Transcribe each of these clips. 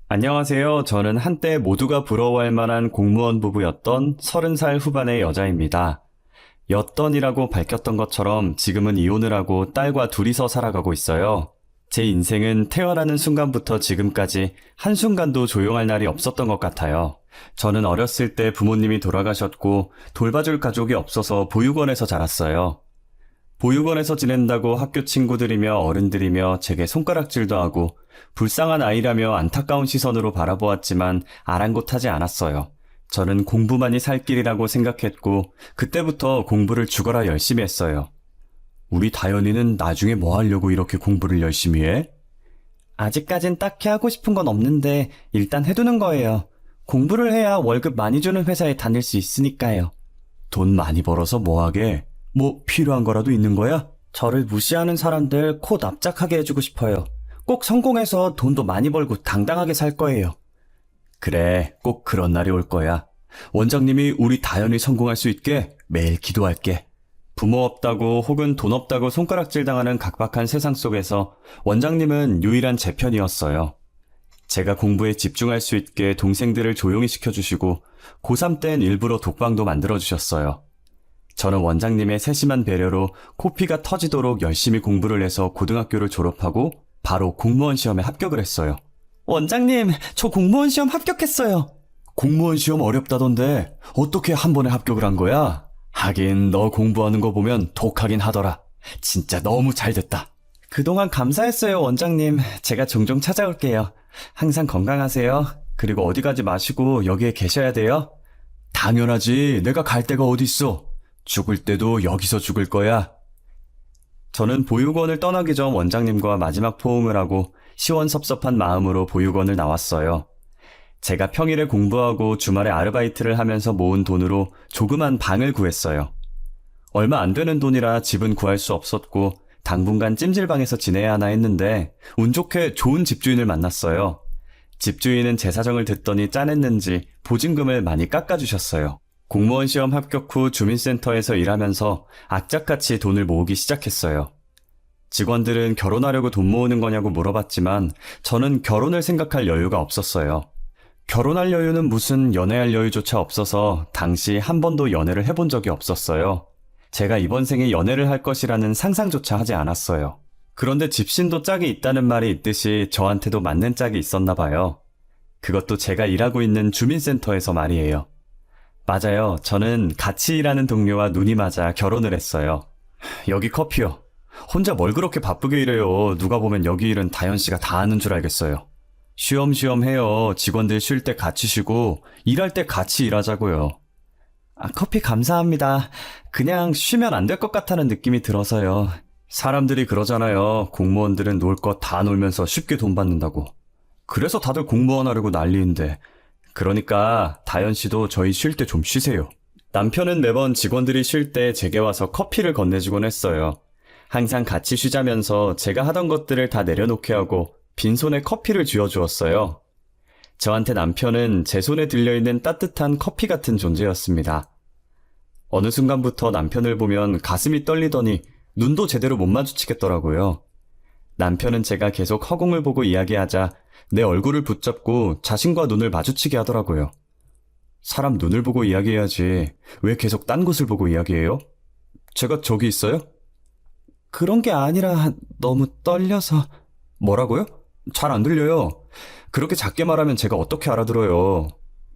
안녕하세요. 저는 한때 모두가 부러워할 만한 공무원 부부였던 30살 후반의 여자입니다. 였던이라고 밝혔던 것처럼 지금은 이혼을 하고 딸과 둘이서 살아가고 있어요. 제 인생은 태어나는 순간부터 지금까지 한순간도 조용할 날이 없었던 것 같아요. 저는 어렸을 때 부모님이 돌아가셨고 돌봐줄 가족이 없어서 보육원에서 자랐어요. 보육원에서 지낸다고 학교 친구들이며 어른들이며 제게 손가락질도 하고 불쌍한 아이라며 안타까운 시선으로 바라보았지만 아랑곳하지 않았어요. 저는 공부만이 살 길이라고 생각했고 그때부터 공부를 죽어라 열심히 했어요. 우리 다현이는 나중에 뭐 하려고 이렇게 공부를 열심히 해? 아직까진 딱히 하고 싶은 건 없는데 일단 해두는 거예요. 공부를 해야 월급 많이 주는 회사에 다닐 수 있으니까요. 돈 많이 벌어서 뭐 하게? 뭐 필요한 거라도 있는 거야? 저를 무시하는 사람들 코 납작하게 해주고 싶어요. 꼭 성공해서 돈도 많이 벌고 당당하게 살 거예요. 그래, 꼭 그런 날이 올 거야. 원장님이 우리 다현이 성공할 수 있게 매일 기도할게. 부모 없다고 혹은 돈 없다고 손가락질 당하는 각박한 세상 속에서 원장님은 유일한 제 편이었어요. 제가 공부에 집중할 수 있게 동생들을 조용히 시켜주시고 고3 땐 일부러 독방도 만들어주셨어요. 저는 원장님의 세심한 배려로 코피가 터지도록 열심히 공부를 해서 고등학교를 졸업하고 바로 공무원 시험에 합격을 했어요. 원장님, 저 공무원 시험 합격했어요. 공무원 시험 어렵다던데 어떻게 한 번에 합격을 한 거야? 하긴 너 공부하는 거 보면 독하긴 하더라. 진짜 너무 잘 됐다. 그동안 감사했어요, 원장님. 제가 종종 찾아올게요. 항상 건강하세요. 그리고 어디 가지 마시고 여기에 계셔야 돼요. 당연하지. 내가 갈 데가 어디 있어. 죽을 때도 여기서 죽을 거야. 저는 보육원을 떠나기 전 원장님과 마지막 포옹을 하고 시원섭섭한 마음으로 보육원을 나왔어요. 제가 평일에 공부하고 주말에 아르바이트를 하면서 모은 돈으로 조그만 방을 구했어요. 얼마 안 되는 돈이라 집은 구할 수 없었고 당분간 찜질방에서 지내야 하나 했는데 운 좋게 좋은 집주인을 만났어요. 집주인은 제 사정을 듣더니 짠했는지 보증금을 많이 깎아주셨어요. 공무원 시험 합격 후 주민센터에서 일하면서 악착같이 돈을 모으기 시작했어요. 직원들은 결혼하려고 돈 모으는 거냐고 물어봤지만 저는 결혼을 생각할 여유가 없었어요. 결혼할 여유는 무슨 연애할 여유조차 없어서 당시 한 번도 연애를 해본 적이 없었어요. 제가 이번 생에 연애를 할 것이라는 상상조차 하지 않았어요. 그런데 집신도 짝이 있다는 말이 있듯이 저한테도 맞는 짝이 있었나 봐요. 그것도 제가 일하고 있는 주민센터에서 말이에요. 맞아요. 저는 같이 일하는 동료와 눈이 맞아 결혼을 했어요. 여기 커피요. 혼자 뭘 그렇게 바쁘게 일해요. 누가 보면 여기 일은 다현 씨가 다 하는 줄 알겠어요. 쉬엄쉬엄 해요. 직원들 쉴 때 같이 쉬고 일할 때 같이 일하자고요. 커피 감사합니다. 그냥 쉬면 안 될 것 같다는 느낌이 들어서요. 사람들이 그러잖아요. 공무원들은 놀 것 다 놀면서 쉽게 돈 받는다고. 그래서 다들 공무원 하려고 난리인데. 그러니까 다현 씨도 저희 쉴 때 좀 쉬세요. 남편은 매번 직원들이 쉴 때 제게 와서 커피를 건네주곤 했어요. 항상 같이 쉬자면서 제가 하던 것들을 다 내려놓게 하고 빈손에 커피를 쥐어주었어요. 저한테 남편은 제 손에 들려있는 따뜻한 커피 같은 존재였습니다. 어느 순간부터 남편을 보면 가슴이 떨리더니 눈도 제대로 못 마주치겠더라고요. 남편은 제가 계속 허공을 보고 이야기하자 내 얼굴을 붙잡고 자신과 눈을 마주치게 하더라고요. 사람 눈을 보고 이야기해야지. 왜 계속 딴 곳을 보고 이야기해요? 제가 저기 있어요? 그런 게 아니라 너무 떨려서. 뭐라고요? 잘 안 들려요. 그렇게 작게 말하면 제가 어떻게 알아들어요.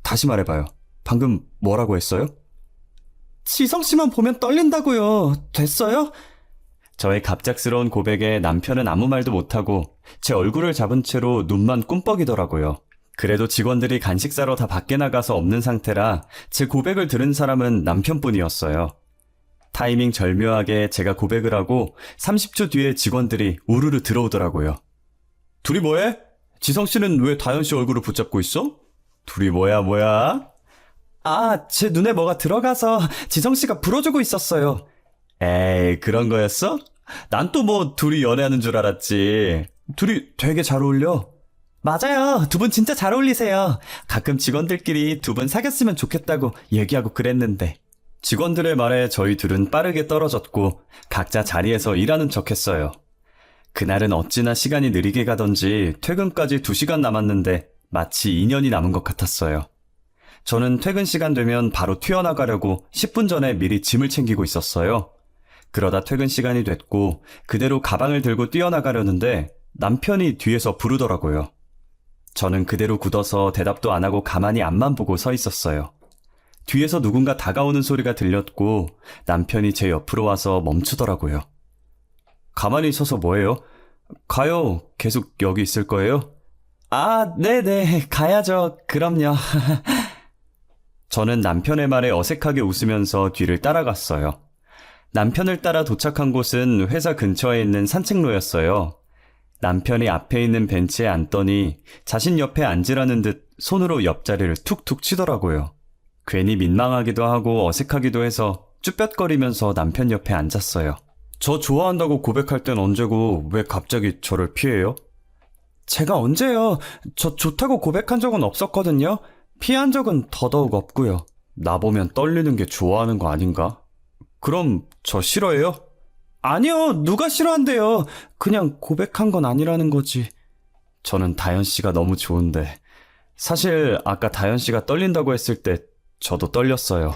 다시 말해봐요. 방금 뭐라고 했어요? 지성 씨만 보면 떨린다고요. 됐어요? 저의 갑작스러운 고백에 남편은 아무 말도 못하고 제 얼굴을 잡은 채로 눈만 꿈뻑이더라고요. 그래도 직원들이 간식 사러 다 밖에 나가서 없는 상태라 제 고백을 들은 사람은 남편뿐이었어요. 타이밍 절묘하게 제가 고백을 하고 30초 뒤에 직원들이 우르르 들어오더라고요. 둘이 뭐해? 지성 씨는 왜 다현 씨 얼굴을 붙잡고 있어? 둘이 뭐야? 제 눈에 뭐가 들어가서 지성 씨가 불어주고 있었어요. 에이, 그런 거였어? 난 또 뭐 둘이 연애하는 줄 알았지. 둘이 되게 잘 어울려. 맞아요. 두 분 진짜 잘 어울리세요. 가끔 직원들끼리 두 분 사귀었으면 좋겠다고 얘기하고 그랬는데. 직원들의 말에 저희 둘은 빠르게 떨어졌고 각자 자리에서 일하는 척했어요. 그날은 어찌나 시간이 느리게 가던지 퇴근까지 2시간 남았는데 마치 2년이 남은 것 같았어요. 저는 퇴근 시간 되면 바로 튀어나가려고 10분 전에 미리 짐을 챙기고 있었어요. 그러다 퇴근 시간이 됐고 그대로 가방을 들고 뛰어나가려는데 남편이 뒤에서 부르더라고요. 저는 그대로 굳어서 대답도 안 하고 가만히 앞만 보고 서 있었어요. 뒤에서 누군가 다가오는 소리가 들렸고 남편이 제 옆으로 와서 멈추더라고요. 가만히 서서 뭐해요? 가요. 계속 여기 있을 거예요? 아, 네네. 가야죠. 그럼요. 저는 남편의 말에 어색하게 웃으면서 뒤를 따라갔어요. 남편을 따라 도착한 곳은 회사 근처에 있는 산책로였어요. 남편이 앞에 있는 벤치에 앉더니 자신 옆에 앉으라는 듯 손으로 옆자리를 툭툭 치더라고요. 괜히 민망하기도 하고 어색하기도 해서 쭈뼛거리면서 남편 옆에 앉았어요. 저 좋아한다고 고백할 땐 언제고 왜 갑자기 저를 피해요? 제가 언제요? 저 좋다고 고백한 적은 없었거든요. 피한 적은 더더욱 없고요. 나보면 떨리는 게 좋아하는 거 아닌가? 그럼 저 싫어해요? 아니요, 누가 싫어한대요. 그냥 고백한 건 아니라는 거지. 저는 다현 씨가 너무 좋은데. 사실 아까 다현 씨가 떨린다고 했을 때 저도 떨렸어요.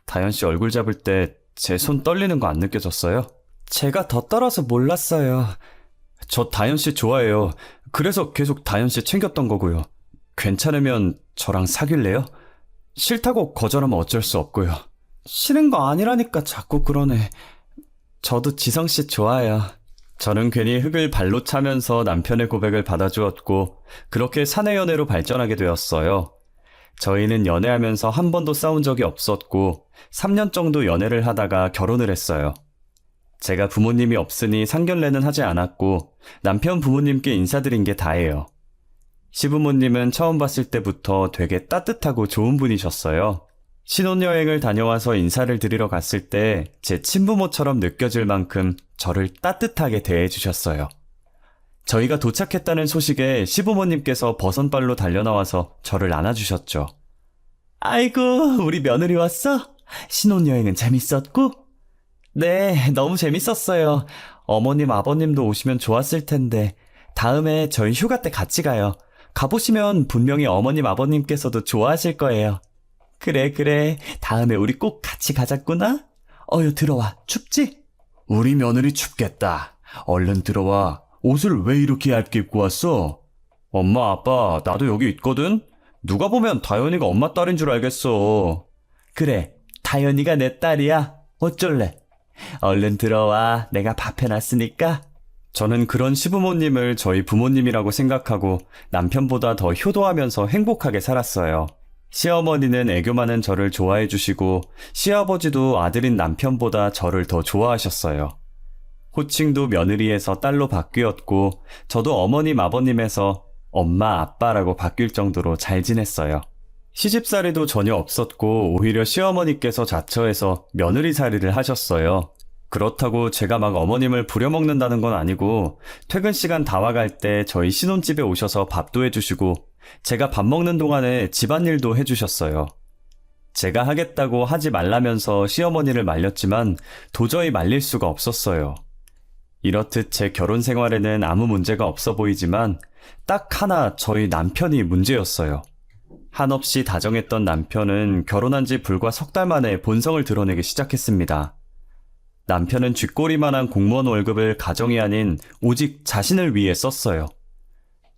다현 씨 얼굴 잡을 때 제 손 떨리는 거 안 느껴졌어요? 제가 더 떨어서 몰랐어요. 저 다현 씨 좋아해요. 그래서 계속 다현 씨 챙겼던 거고요. 괜찮으면 저랑 사귈래요? 싫다고 거절하면 어쩔 수 없고요. 싫은 거 아니라니까 자꾸 그러네. 저도 지성 씨 좋아해요. 저는 괜히 흙을 발로 차면서 남편의 고백을 받아주었고 그렇게 사내 연애로 발전하게 되었어요. 저희는 연애하면서 한 번도 싸운 적이 없었고 3년 정도 연애를 하다가 결혼을 했어요. 제가 부모님이 없으니 상견례는 하지 않았고 남편 부모님께 인사드린 게 다예요. 시부모님은 처음 봤을 때부터 되게 따뜻하고 좋은 분이셨어요. 신혼여행을 다녀와서 인사를 드리러 갔을 때 제 친부모처럼 느껴질 만큼 저를 따뜻하게 대해주셨어요. 저희가 도착했다는 소식에 시부모님께서 버선발로 달려나와서 저를 안아주셨죠. 아이고, 우리 며느리 왔어? 신혼여행은 재밌었고? 네, 너무 재밌었어요. 어머님, 아버님도 오시면 좋았을 텐데 다음에 저희 휴가 때 같이 가요. 가보시면 분명히 어머님, 아버님께서도 좋아하실 거예요. 그래. 다음에 우리 꼭 같이 가자꾸나? 들어와. 춥지? 우리 며느리 춥겠다. 얼른 들어와. 옷을 왜 이렇게 얇게 입고 왔어? 엄마, 아빠, 나도 여기 있거든? 누가 보면 다현이가 엄마 딸인 줄 알겠어. 그래, 다현이가 내 딸이야. 어쩔래? 얼른 들어와. 내가 밥 해놨으니까. 저는 그런 시부모님을 저희 부모님이라고 생각하고 남편보다 더 효도하면서 행복하게 살았어요. 시어머니는 애교 많은 저를 좋아해 주시고 시아버지도 아들인 남편보다 저를 더 좋아하셨어요. 호칭도 며느리에서 딸로 바뀌었고 저도 어머님 아버님에서 엄마 아빠라고 바뀔 정도로 잘 지냈어요. 시집살이도 전혀 없었고 오히려 시어머니께서 자처해서 며느리살이를 하셨어요. 그렇다고 제가 막 어머님을 부려먹는다는 건 아니고 퇴근 시간 다 와갈 때 저희 신혼집에 오셔서 밥도 해주시고 제가 밥 먹는 동안에 집안일도 해주셨어요. 제가 하겠다고 하지 말라면서 시어머니를 말렸지만 도저히 말릴 수가 없었어요. 이렇듯 제 결혼 생활에는 아무 문제가 없어 보이지만 딱 하나 저희 남편이 문제였어요. 한없이 다정했던 남편은 결혼한 지 불과 석 달 만에 본성을 드러내기 시작했습니다. 남편은 쥐꼬리만한 공무원 월급을 가정이 아닌 오직 자신을 위해 썼어요.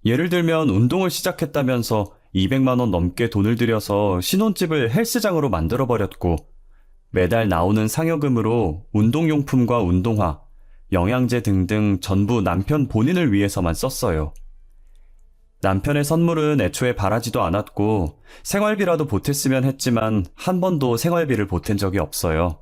예를 들면 운동을 시작했다면서 200만 원 넘게 돈을 들여서 신혼집을 헬스장으로 만들어버렸고 매달 나오는 상여금으로 운동용품과 운동화, 영양제 등등 전부 남편 본인을 위해서만 썼어요. 남편의 선물은 애초에 바라지도 않았고 생활비라도 보탰으면 했지만 한 번도 생활비를 보탠 적이 없어요.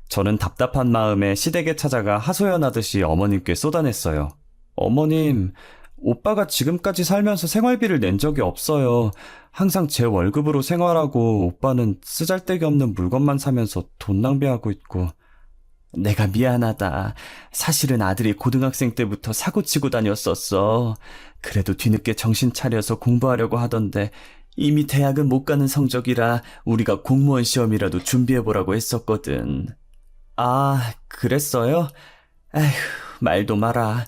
저는 답답한 마음에 시댁에 찾아가 하소연하듯이 어머님께 쏟아냈어요. 어머님, 오빠가 지금까지 살면서 생활비를 낸 적이 없어요. 항상 제 월급으로 생활하고 오빠는 쓰잘데기 없는 물건만 사면서 돈 낭비하고 있고. 내가 미안하다. 사실은 아들이 고등학생 때부터 사고치고 다녔었어. 그래도 뒤늦게 정신 차려서 공부하려고 하던데 이미 대학은 못 가는 성적이라 우리가 공무원 시험이라도 준비해보라고 했었거든. 아, 그랬어요? 에휴, 말도 마라.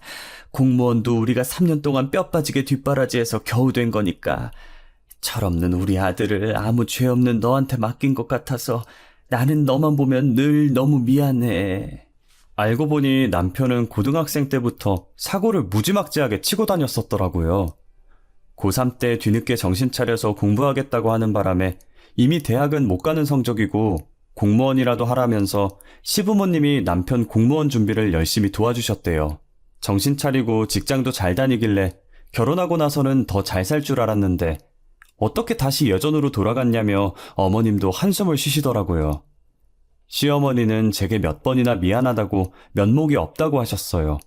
공무원도 우리가 3년 동안 뼈 빠지게 뒷바라지해서 겨우 된 거니까. 철없는 우리 아들을 아무 죄 없는 너한테 맡긴 것 같아서 나는 너만 보면 늘 너무 미안해. 알고 보니 남편은 고등학생 때부터 사고를 무지막지하게 치고 다녔었더라고요. 고3 때 뒤늦게 정신 차려서 공부하겠다고 하는 바람에 이미 대학은 못 가는 성적이고 공무원이라도 하라면서 시부모님이 남편 공무원 준비를 열심히 도와주셨대요. 정신 차리고 직장도 잘 다니길래 결혼하고 나서는 더 잘 살 줄 알았는데 어떻게 다시 예전으로 돌아갔냐며 어머님도 한숨을 쉬시더라고요. 시어머니는 제게 몇 번이나 미안하다고 면목이 없다고 하셨어요.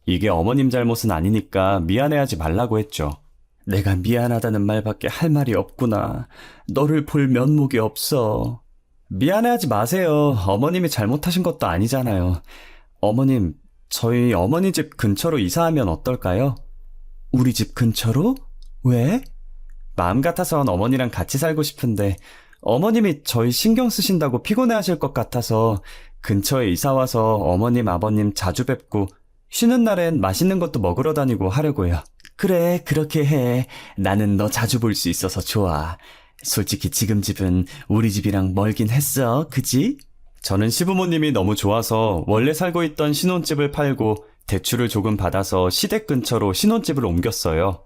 이게 어머님 잘못은 아니니까 미안해하지 말라고 했죠. 내가 미안하다는 말밖에 할 말이 없구나. 너를 볼 면목이 없어. 미안해하지 마세요. 어머님이 잘못하신 것도 아니잖아요. 어머님, 저희 어머니 집 근처로 이사하면 어떨까요? 우리 집 근처로? 왜? 마음 같아선 어머니랑 같이 살고 싶은데 어머님이 저희 신경 쓰신다고 피곤해하실 것 같아서 근처에 이사와서 어머님, 아버님 자주 뵙고 쉬는 날엔 맛있는 것도 먹으러 다니고 하려고요. 그래, 그렇게 해. 나는 너 자주 볼 수 있어서 좋아. 솔직히 지금 집은 우리 집이랑 멀긴 했어, 그지? 저는 시부모님이 너무 좋아서 원래 살고 있던 신혼집을 팔고 대출을 조금 받아서 시댁 근처로 신혼집을 옮겼어요.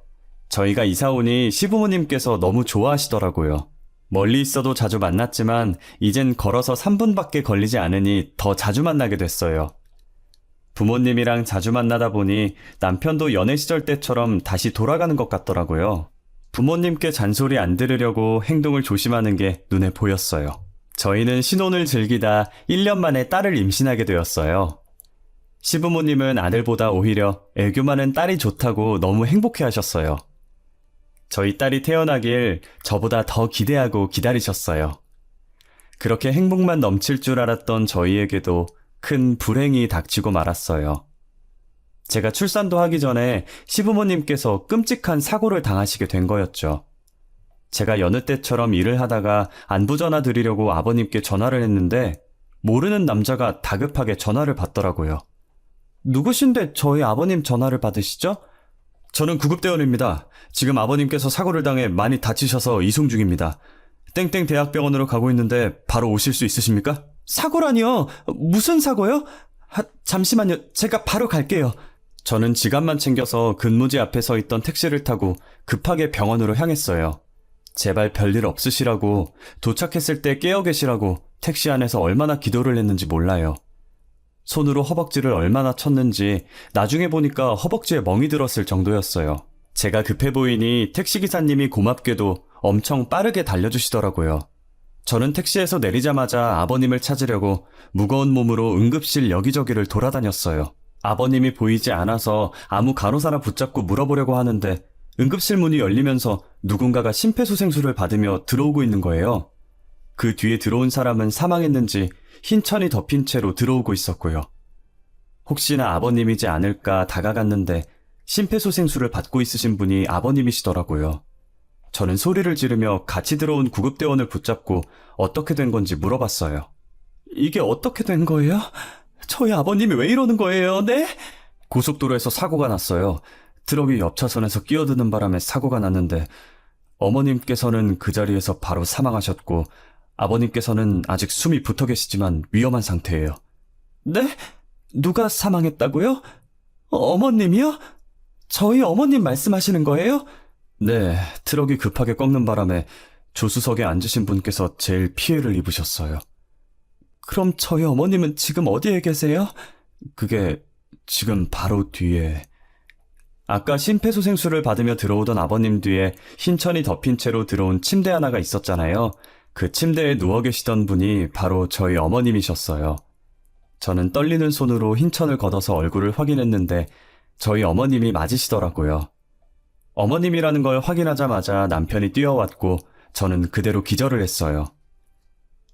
저희가 이사 오니 시부모님께서 너무 좋아하시더라고요. 멀리 있어도 자주 만났지만 이젠 걸어서 3분밖에 걸리지 않으니 더 자주 만나게 됐어요. 부모님이랑 자주 만나다 보니 남편도 연애 시절 때처럼 다시 돌아가는 것 같더라고요. 부모님께 잔소리 안 들으려고 행동을 조심하는 게 눈에 보였어요. 저희는 신혼을 즐기다 1년 만에 딸을 임신하게 되었어요. 시부모님은 아들보다 오히려 애교 많은 딸이 좋다고 너무 행복해 하셨어요. 저희 딸이 태어나길 저보다 더 기대하고 기다리셨어요. 그렇게 행복만 넘칠 줄 알았던 저희에게도 큰 불행이 닥치고 말았어요. 제가 출산도 하기 전에 시부모님께서 끔찍한 사고를 당하시게 된 거였죠. 제가 여느 때처럼 일을 하다가 안부 전화 드리려고 아버님께 전화를 했는데 모르는 남자가 다급하게 전화를 받더라고요. 누구신데 저희 아버님 전화를 받으시죠? 저는 구급대원입니다. 지금 아버님께서 사고를 당해 많이 다치셔서 이송 중입니다. 땡땡 대학병원으로 가고 있는데 바로 오실 수 있으십니까? 사고라니요? 무슨 사고요? 잠시만요. 제가 바로 갈게요. 저는 지갑만 챙겨서 근무지 앞에 서 있던 택시를 타고 급하게 병원으로 향했어요. 제발 별일 없으시라고, 도착했을 때 깨어 계시라고 택시 안에서 얼마나 기도를 했는지 몰라요. 손으로 허벅지를 얼마나 쳤는지 나중에 보니까 허벅지에 멍이 들었을 정도였어요. 제가 급해 보이니 택시기사님이 고맙게도 엄청 빠르게 달려주시더라고요. 저는 택시에서 내리자마자 아버님을 찾으려고 무거운 몸으로 응급실 여기저기를 돌아다녔어요. 아버님이 보이지 않아서 아무 간호사나 붙잡고 물어보려고 하는데 응급실 문이 열리면서 누군가가 심폐소생술을 받으며 들어오고 있는 거예요. 그 뒤에 들어온 사람은 사망했는지 흰 천이 덮인 채로 들어오고 있었고요. 혹시나 아버님이지 않을까 다가갔는데 심폐소생술을 받고 있으신 분이 아버님이시더라고요. 저는 소리를 지르며 같이 들어온 구급대원을 붙잡고 어떻게 된 건지 물어봤어요. 이게 어떻게 된 거예요? 저희 아버님이 왜 이러는 거예요, 네? 고속도로에서 사고가 났어요. 트럭이 옆 차선에서 끼어드는 바람에 사고가 났는데 어머님께서는 그 자리에서 바로 사망하셨고 아버님께서는 아직 숨이 붙어 계시지만 위험한 상태예요. 네? 누가 사망했다고요? 어머님이요? 저희 어머님 말씀하시는 거예요? 네, 트럭이 급하게 꺾는 바람에 조수석에 앉으신 분께서 제일 피해를 입으셨어요. 그럼 저희 어머님은 지금 어디에 계세요? 그게 지금 바로 뒤에... 아까 심폐소생술을 받으며 들어오던 아버님 뒤에 흰천이 덮인 채로 들어온 침대 하나가 있었잖아요. 그 침대에 누워 계시던 분이 바로 저희 어머님이셨어요. 저는 떨리는 손으로 흰천을 걷어서 얼굴을 확인했는데 저희 어머님이 맞으시더라고요. 어머님이라는 걸 확인하자마자 남편이 뛰어왔고 저는 그대로 기절을 했어요.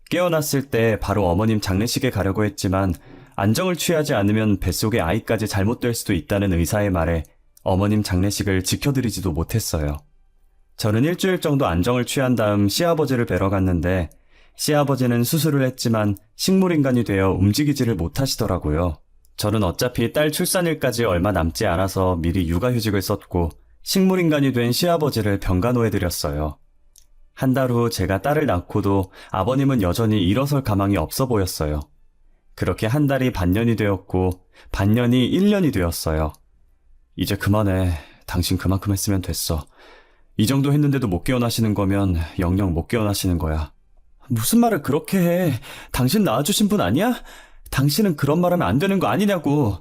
깨어났을 때 바로 어머님 장례식에 가려고 했지만 안정을 취하지 않으면 뱃속에 아이까지 잘못될 수도 있다는 의사의 말에 어머님 장례식을 지켜드리지도 못했어요. 저는 일주일 정도 안정을 취한 다음 시아버지를 뵈러 갔는데 시아버지는 수술을 했지만 식물인간이 되어 움직이지를 못하시더라고요. 저는 어차피 딸 출산일까지 얼마 남지 않아서 미리 육아휴직을 썼고 식물인간이 된 시아버지를 병간호해드렸어요. 한 달 후 제가 딸을 낳고도 아버님은 여전히 일어설 가망이 없어 보였어요. 그렇게 한 달이 반년이 되었고 반년이 1년이 되었어요. 이제 그만해. 당신 그만큼 했으면 됐어. 이 정도 했는데도 못 깨어나시는 거면 영영 못 깨어나시는 거야. 무슨 말을 그렇게 해? 당신 낳아주신 분 아니야? 당신은 그런 말 하면 안 되는 거 아니냐고.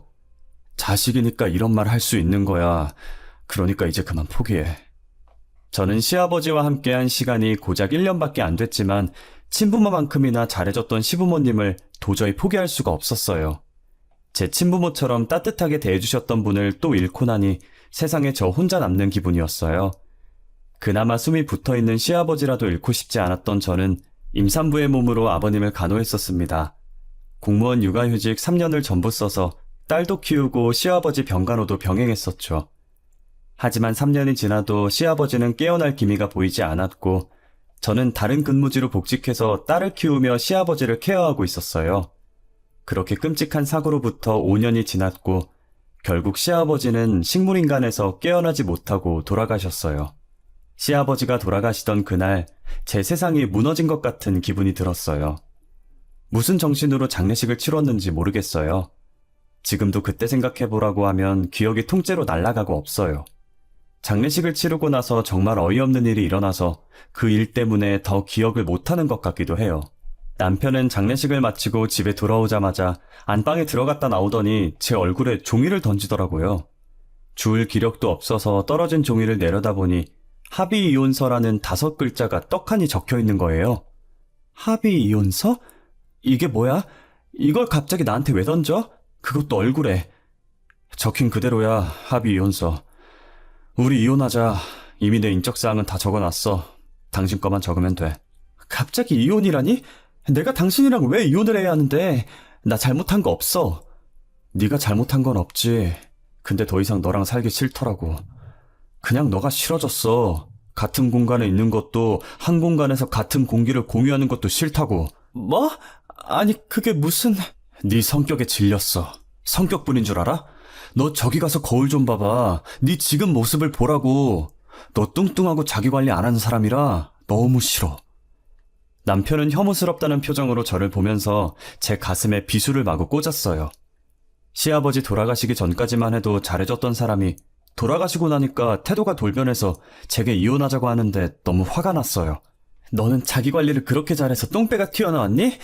자식이니까 이런 말 할 수 있는 거야. 그러니까 이제 그만 포기해. 저는 시아버지와 함께한 시간이 고작 1년밖에 안 됐지만 친부모만큼이나 잘해줬던 시부모님을 도저히 포기할 수가 없었어요. 제 친부모처럼 따뜻하게 대해주셨던 분을 또 잃고 나니 세상에 저 혼자 남는 기분이었어요. 그나마 숨이 붙어있는 시아버지라도 잃고 싶지 않았던 저는 임산부의 몸으로 아버님을 간호했었습니다. 공무원 육아휴직 3년을 전부 써서 딸도 키우고 시아버지 병간호도 병행했었죠. 하지만 3년이 지나도 시아버지는 깨어날 기미가 보이지 않았고 저는 다른 근무지로 복직해서 딸을 키우며 시아버지를 케어하고 있었어요. 그렇게 끔찍한 사고로부터 5년이 지났고 결국 시아버지는 식물인간에서 깨어나지 못하고 돌아가셨어요. 시아버지가 돌아가시던 그날 제 세상이 무너진 것 같은 기분이 들었어요. 무슨 정신으로 장례식을 치렀는지 모르겠어요. 지금도 그때 생각해보라고 하면 기억이 통째로 날아가고 없어요. 장례식을 치르고 나서 정말 어이없는 일이 일어나서 그 일 때문에 더 기억을 못하는 것 같기도 해요. 남편은 장례식을 마치고 집에 돌아오자마자 안방에 들어갔다 나오더니 제 얼굴에 종이를 던지더라고요. 주울 기력도 없어서 떨어진 종이를 내려다보니 합의이혼서라는 5글자가 떡하니 적혀있는 거예요. 합의이혼서? 이게 뭐야? 이걸 갑자기 나한테 왜 던져? 그것도 얼굴에. 적힌 그대로야, 합의이혼서. 우리 이혼하자. 이미 내 인적사항은 다 적어놨어. 당신 거만 적으면 돼. 갑자기 이혼이라니? 내가 당신이랑 왜 이혼을 해야 하는데? 나 잘못한 거 없어. 네가 잘못한 건 없지. 근데 더 이상 너랑 살기 싫더라고. 그냥 너가 싫어졌어. 같은 공간에 있는 것도 한 공간에서 같은 공기를 공유하는 것도 싫다고. 뭐? 아니 그게 무슨... 네 성격에 질렸어. 성격뿐인 줄 알아? 너 저기 가서 거울 좀 봐봐. 네 지금 모습을 보라고. 너 뚱뚱하고 자기관리 안 하는 사람이라 너무 싫어. 남편은 혐오스럽다는 표정으로 저를 보면서 제 가슴에 비수를 마구 꽂았어요. 시아버지 돌아가시기 전까지만 해도 잘해줬던 사람이 돌아가시고 나니까 태도가 돌변해서 제게 이혼하자고 하는데 너무 화가 났어요. 너는 자기 관리를 그렇게 잘해서 똥배가 튀어나왔니?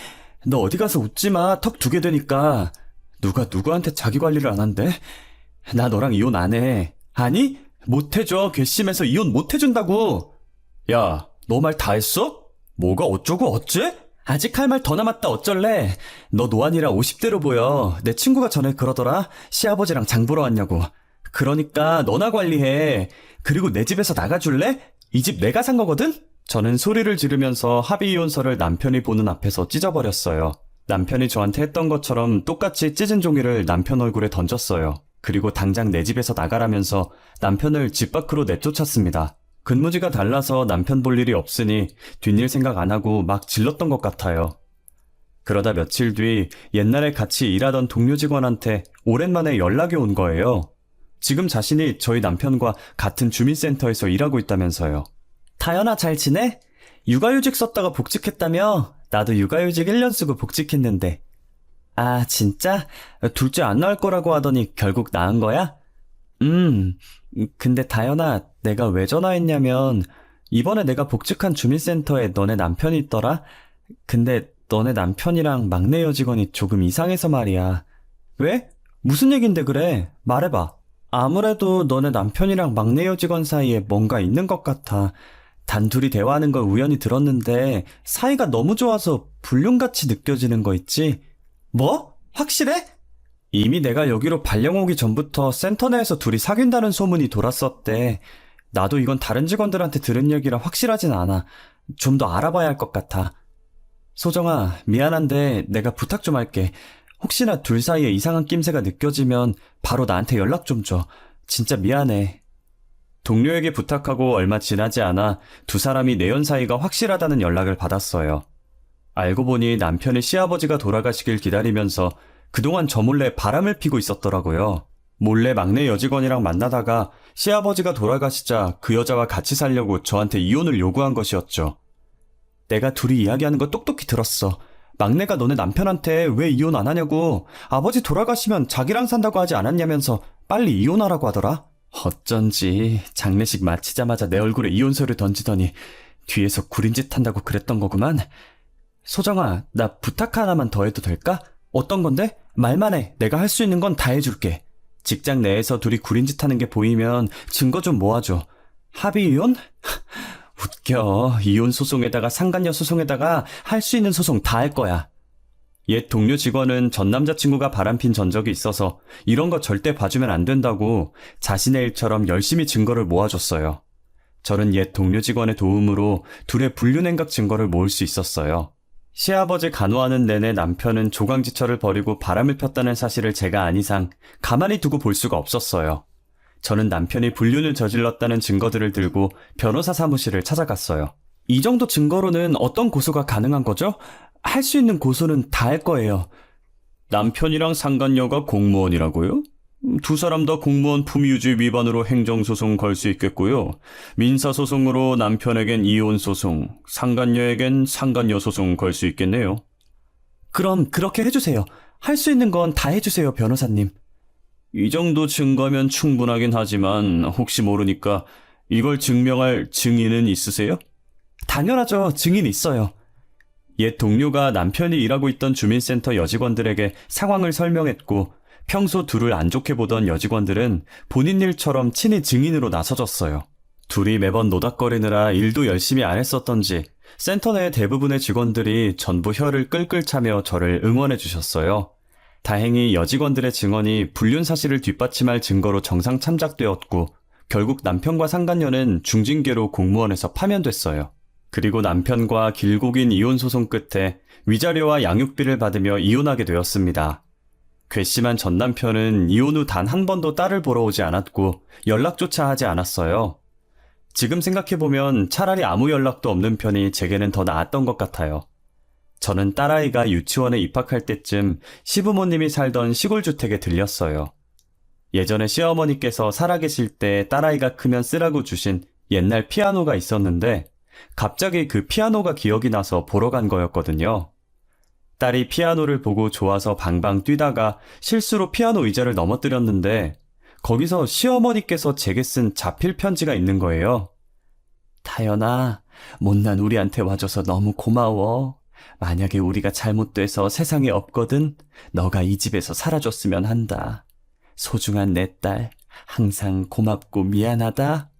너 어디 가서 웃지 마. 턱 2개 되니까. 누가 누구한테 자기 관리를 안 한대? 나 너랑 이혼 안 해. 아니? 못 해줘. 괘씸해서 이혼 못 해준다고. 야, 너 말 다 했어? 뭐가 어쩌고 어째? 아직 할 말 더 남았다 어쩔래? 너 노안이라 50대로 보여. 내 친구가 전에 그러더라. 시아버지랑 장 보러 왔냐고. 그러니까 너나 관리해. 그리고 내 집에서 나가줄래? 이 집 내가 산 거거든? 저는 소리를 지르면서 합의이혼서를 남편이 보는 앞에서 찢어버렸어요. 남편이 저한테 했던 것처럼 똑같이 찢은 종이를 남편 얼굴에 던졌어요. 그리고 당장 내 집에서 나가라면서 남편을 집 밖으로 내쫓았습니다. 근무지가 달라서 남편 볼 일이 없으니 뒷일 생각 안 하고 막 질렀던 것 같아요. 그러다 며칠 뒤 옛날에 같이 일하던 동료 직원한테 오랜만에 연락이 온 거예요. 지금 자신이 저희 남편과 같은 주민센터에서 일하고 있다면서요. 다연아 잘 지내? 육아휴직 썼다가 복직했다며? 나도 육아휴직 1년 쓰고 복직했는데. 아 진짜? 둘째 안 낳을 거라고 하더니 결국 낳은 거야? 근데 다연아 내가 왜 전화했냐면 이번에 내가 복직한 주민센터에 너네 남편이 있더라? 근데 너네 남편이랑 막내 여직원이 조금 이상해서 말이야. 왜? 무슨 얘긴데 그래? 말해봐. 아무래도 너네 남편이랑 막내 여직원 사이에 뭔가 있는 것 같아. 단둘이 대화하는 걸 우연히 들었는데 사이가 너무 좋아서 불륜같이 느껴지는 거 있지? 뭐? 확실해? 이미 내가 여기로 발령 오기 전부터 센터 내에서 둘이 사귄다는 소문이 돌았었대. 나도 이건 다른 직원들한테 들은 얘기라 확실하진 않아. 좀 더 알아봐야 할 것 같아. 소정아, 미안한데 내가 부탁 좀 할게. 혹시나 둘 사이에 이상한 낌새가 느껴지면 바로 나한테 연락 좀 줘. 진짜 미안해. 동료에게 부탁하고 얼마 지나지 않아 두 사람이 내연 사이가 확실하다는 연락을 받았어요. 알고 보니 남편의 시아버지가 돌아가시길 기다리면서 그동안 저 몰래 바람을 피고 있었더라고요. 몰래 막내 여직원이랑 만나다가 시아버지가 돌아가시자 그 여자와 같이 살려고 저한테 이혼을 요구한 것이었죠. 내가 둘이 이야기하는 거 똑똑히 들었어. 막내가 너네 남편한테 왜 이혼 안 하냐고, 아버지 돌아가시면 자기랑 산다고 하지 않았냐면서 빨리 이혼하라고 하더라. 어쩐지 장례식 마치자마자 내 얼굴에 이혼서를 던지더니 뒤에서 구린짓 한다고 그랬던 거구만. 소정아, 나 부탁 하나만 더 해도 될까? 어떤 건데? 말만 해. 내가 할 수 있는 건 다 해줄게. 직장 내에서 둘이 구린짓 하는 게 보이면 증거 좀 모아줘. 합의 이혼? 웃겨. 이혼 소송에다가 상간녀 소송에다가 할 수 있는 소송 다 할 거야. 옛 동료 직원은 전 남자친구가 바람핀 전적이 있어서 이런 거 절대 봐주면 안 된다고 자신의 일처럼 열심히 증거를 모아줬어요. 저는 옛 동료 직원의 도움으로 둘의 불륜행각 증거를 모을 수 있었어요. 시아버지 간호하는 내내 남편은 조강지처를 버리고 바람을 폈다는 사실을 제가 안 이상 가만히 두고 볼 수가 없었어요. 저는 남편이 불륜을 저질렀다는 증거들을 들고 변호사 사무실을 찾아갔어요. 이 정도 증거로는 어떤 고소가 가능한 거죠? 할 수 있는 고소는 다 할 거예요. 남편이랑 상간녀가 공무원이라고요? 두 사람 다 공무원 품위유지 위반으로 행정소송 걸 수 있겠고요. 민사소송으로 남편에겐 이혼소송, 상간녀에겐 상간녀 소송 걸 수 있겠네요. 그럼 그렇게 해주세요. 할 수 있는 건 다 해주세요, 변호사님. 이 정도 증거면 충분하긴 하지만 혹시 모르니까 이걸 증명할 증인은 있으세요? 당연하죠. 증인 있어요. 옛 동료가 남편이 일하고 있던 주민센터 여직원들에게 상황을 설명했고 평소 둘을 안 좋게 보던 여직원들은 본인 일처럼 친히 증인으로 나서줬어요. 둘이 매번 노닥거리느라 일도 열심히 안 했었던지 센터 내 대부분의 직원들이 전부 혀를 끌끌 차며 저를 응원해 주셨어요. 다행히 여직원들의 증언이 불륜 사실을 뒷받침할 증거로 정상 참작되었고 결국 남편과 상간녀는 중징계로 공무원에서 파면됐어요. 그리고 남편과 길고 긴 이혼 소송 끝에 위자료와 양육비를 받으며 이혼하게 되었습니다. 괘씸한 전 남편은 이혼 후 단 한 번도 딸을 보러 오지 않았고 연락조차 하지 않았어요. 지금 생각해보면 차라리 아무 연락도 없는 편이 제게는 더 나았던 것 같아요. 저는 딸아이가 유치원에 입학할 때쯤 시부모님이 살던 시골주택에 들렸어요. 예전에 시어머니께서 살아계실 때 딸아이가 크면 쓰라고 주신 옛날 피아노가 있었는데 갑자기 그 피아노가 기억이 나서 보러 간 거였거든요. 딸이 피아노를 보고 좋아서 방방 뛰다가 실수로 피아노 의자를 넘어뜨렸는데 거기서 시어머니께서 제게 쓴 자필 편지가 있는 거예요. 타연아, 못난 우리한테 와줘서 너무 고마워. 만약에 우리가 잘못돼서 세상에 없거든 너가 이 집에서 살아줬으면 한다. 소중한 내 딸, 항상 고맙고 미안하다.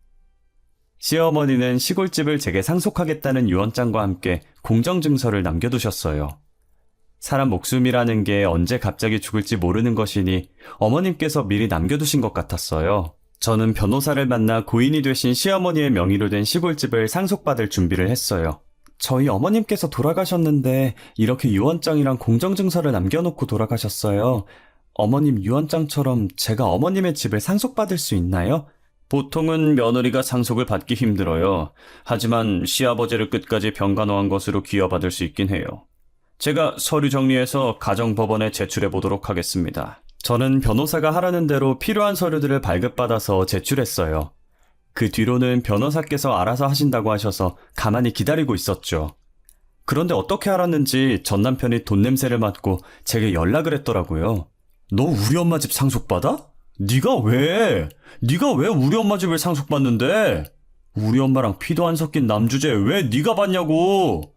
시어머니는 시골집을 제게 상속하겠다는 유언장과 함께 공정증서를 남겨두셨어요. 사람 목숨이라는 게 언제 갑자기 죽을지 모르는 것이니 어머님께서 미리 남겨두신 것 같았어요. 저는 변호사를 만나 고인이 되신 시어머니의 명의로 된 시골집을 상속받을 준비를 했어요. 저희 어머님께서 돌아가셨는데 이렇게 유언장이랑 공정증서를 남겨놓고 돌아가셨어요. 어머님 유언장처럼 제가 어머님의 집을 상속받을 수 있나요? 보통은 며느리가 상속을 받기 힘들어요. 하지만 시아버지를 끝까지 병간호한 것으로 기여받을 수 있긴 해요. 제가 서류 정리해서 가정법원에 제출해 보도록 하겠습니다. 저는 변호사가 하라는 대로 필요한 서류들을 발급받아서 제출했어요. 그 뒤로는 변호사께서 알아서 하신다고 하셔서 가만히 기다리고 있었죠. 그런데 어떻게 알았는지 전 남편이 돈 냄새를 맡고 제게 연락을 했더라고요. 너 우리 엄마 집 상속받아? 네가 왜 우리 엄마 집을 상속받는데? 우리 엄마랑 피도 안 섞인 남주제 왜 네가 받냐고?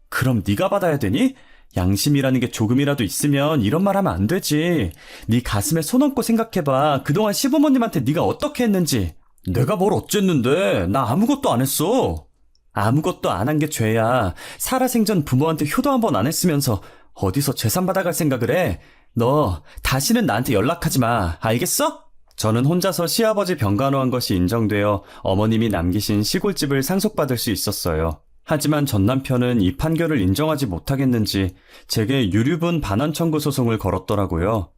그럼 네가 받아야 되니? 양심이라는 게 조금이라도 있으면 이런 말 하면 안 되지. 네 가슴에 손 얹고 생각해봐. 그동안 시부모님한테 네가 어떻게 했는지. 내가 뭘 어쨌는데? 나 아무것도 안 했어. 아무것도 안 한 게 죄야. 살아생전 부모한테 효도 한 번 안 했으면서 어디서 재산 받아갈 생각을 해? 너 다시는 나한테 연락하지 마. 알겠어? 저는 혼자서 시아버지 병간호한 것이 인정되어 어머님이 남기신 시골집을 상속받을 수 있었어요. 하지만 전 남편은 이 판결을 인정하지 못하겠는지 제게 유류분 반환 청구 소송을 걸었더라고요.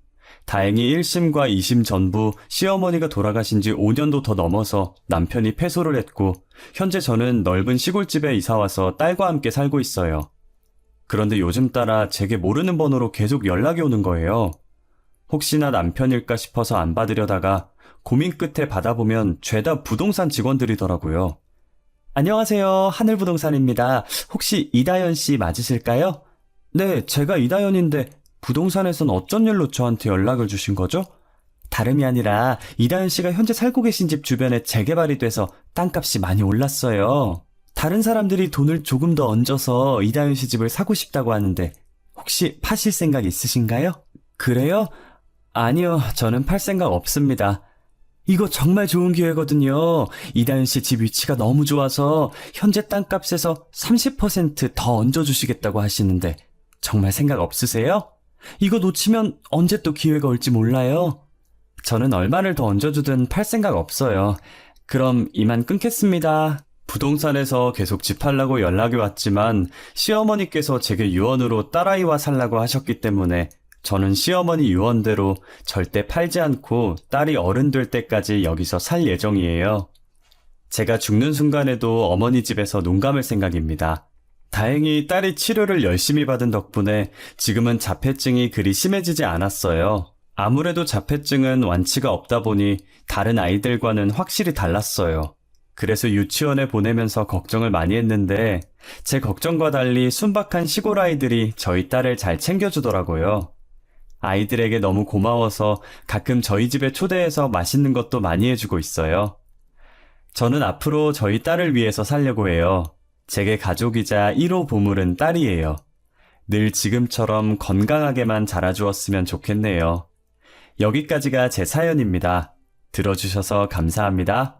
다행히 1심과 2심 전부 시어머니가 돌아가신 지 5년도 더 넘어서 남편이 패소를 했고 현재 저는 넓은 시골집에 이사와서 딸과 함께 살고 있어요. 그런데 요즘 따라 제게 모르는 번호로 계속 연락이 오는 거예요. 혹시나 남편일까 싶어서 안 받으려다가 고민 끝에 받아보면 죄다 부동산 직원들이더라고요. 안녕하세요. 하늘부동산입니다. 혹시 이다연 씨 맞으실까요? 네, 제가 이다연인데 부동산에선 어쩐 일로 저한테 연락을 주신 거죠? 다름이 아니라 이다연 씨가 현재 살고 계신 집 주변에 재개발이 돼서 땅값이 많이 올랐어요. 다른 사람들이 돈을 조금 더 얹어서 이다연 씨 집을 사고 싶다고 하는데 혹시 파실 생각 있으신가요? 그래요? 아니요, 저는 팔 생각 없습니다. 이거 정말 좋은 기회거든요. 이다연 씨 집 위치가 너무 좋아서 현재 땅값에서 30%더 얹어주시겠다고 하시는데 정말 생각 없으세요? 이거 놓치면 언제 또 기회가 올지 몰라요. 저는 얼마를 더 얹어주든 팔 생각 없어요. 그럼 이만 끊겠습니다. 부동산에서 계속 집 팔라고 연락이 왔지만 시어머니께서 제게 유언으로 딸아이와 살라고 하셨기 때문에 저는 시어머니 유언대로 절대 팔지 않고 딸이 어른 될 때까지 여기서 살 예정이에요. 제가 죽는 순간에도 어머니 집에서 눈 감을 생각입니다. 다행히 딸이 치료를 열심히 받은 덕분에 지금은 자폐증이 그리 심해지지 않았어요. 아무래도 자폐증은 완치가 없다 보니 다른 아이들과는 확실히 달랐어요. 그래서 유치원에 보내면서 걱정을 많이 했는데 제 걱정과 달리 순박한 시골 아이들이 저희 딸을 잘 챙겨주더라고요. 아이들에게 너무 고마워서 가끔 저희 집에 초대해서 맛있는 것도 많이 해주고 있어요. 저는 앞으로 저희 딸을 위해서 살려고 해요. 제게 가족이자 1호 보물은 딸이에요. 늘 지금처럼 건강하게만 자라주었으면 좋겠네요. 여기까지가 제 사연입니다. 들어주셔서 감사합니다.